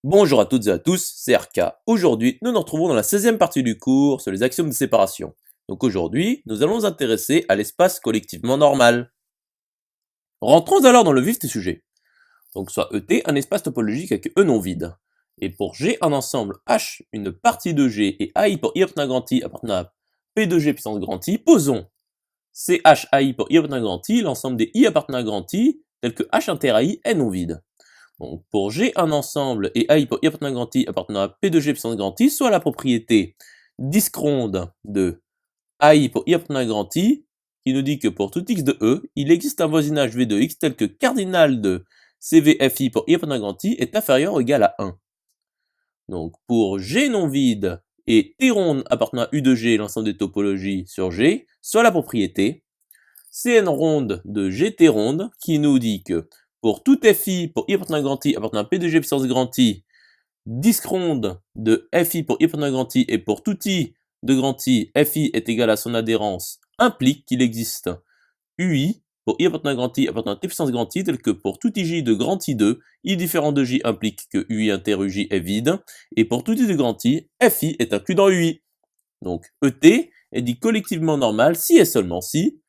Bonjour à toutes et à tous, c'est RK. Aujourd'hui, nous nous retrouvons dans la 16e partie du cours sur les axiomes de séparation. Donc aujourd'hui, nous allons nous intéresser à l'espace collectivement normal. Rentrons alors dans le vif du sujet. Donc soit ET, un espace topologique avec E non vide. Et pour G, un ensemble H, une partie de G et AI pour I appartenant à grand I appartenant à P de G puissance grand I, posons CH AI pour I appartenant à grand I, l'ensemble des I appartenant à grand I, tel que H inter AI est non vide. Donc, pour G, un ensemble, et AI pour I appartenant à grand I appartenant à P de G puissance grand I, soit la propriété discronde de AI pour I appartenant à grand I, qui nous dit que pour tout X de E, il existe un voisinage V de X tel que cardinal de CVFI pour I appartenant à grand I est inférieur ou égal à 1. Donc, pour G non vide et T ronde appartenant à U de G, l'ensemble des topologies sur G, soit la propriété CN ronde de GT ronde, qui nous dit que pour tout FI pour I appartenant à grand I appartenant à P de G puissance grand I, disque ronde de FI pour I appartenant à grand I et pour tout I de grand I, FI est égal à son adhérence, implique qu'il existe UI pour I appartenant à grand I appartenant à T puissance grand I, tel que pour tout IJ de grand I2, I différent de J implique que UI inter UJ est vide, et pour tout I de grand I, FI est inclus dans UI. Donc ET est dit collectivement normal si et seulement si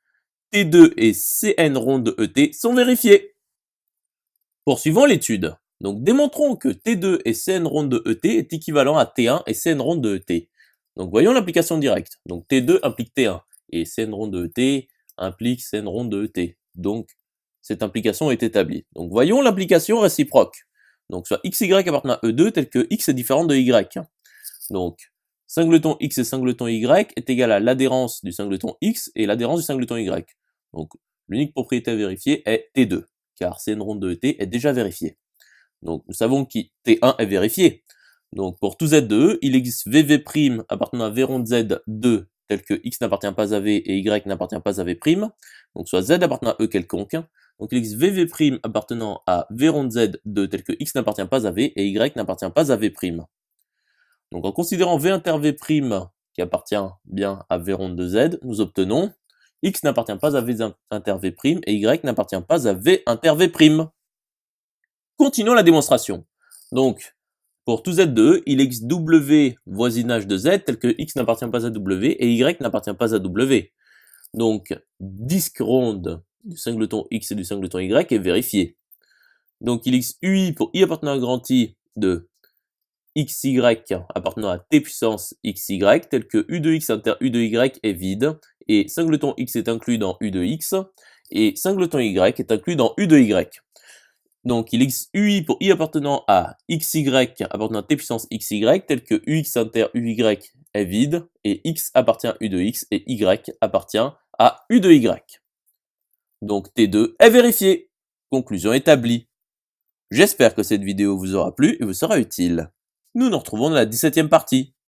T2 et CN ronde de ET sont vérifiés. Poursuivons l'étude. Donc démontrons que T2 et CN ronde de ET est équivalent à T1 et CN ronde de ET. Donc voyons l'application directe. Donc T2 implique T1 et CN ronde de ET implique CN ronde de ET. Donc cette implication est établie. Donc voyons l'application réciproque. Donc soit XY appartenant à E2 tel que X est différent de Y. Donc singleton X et singleton Y est égal à l'adhérence du singleton X et l'adhérence du singleton Y. Donc l'unique propriété à vérifier est T2, car CN ronde de ET est déjà vérifié. Donc nous savons que T1 est vérifié. Donc pour tout Z de E, il existe VV' appartenant à V ronde Z2 tel que X n'appartient pas à V et Y n'appartient pas à V', donc soit Z appartenant à E quelconque. Donc il existe VV' appartenant à V ronde Z2 tel que X n'appartient pas à V et Y n'appartient pas à V'. Donc en considérant V inter V' qui appartient bien à V ronde de Z, nous obtenons X n'appartient pas à V inter V' et Y n'appartient pas à V inter V'. Continuons la démonstration. Donc, pour tout Z de E, il existe W voisinage de Z tel que X n'appartient pas à W et Y n'appartient pas à W. Donc, disque ronde du singleton X et du singleton Y est vérifié. Donc, il existe UI pour I appartenant à grand I de XY appartenant à T puissance XY, tel que U de X inter U de Y est vide, et singleton X est inclus dans U de X, et singleton Y est inclus dans U de Y. Donc il existe UI pour I appartenant à XY appartenant à T puissance XY, tel que UX inter UY est vide, et X appartient à U de X, et Y appartient à U de Y. Donc T2 est vérifié. Conclusion établie. J'espère que cette vidéo vous aura plu et vous sera utile. Nous nous retrouvons dans la 17e partie.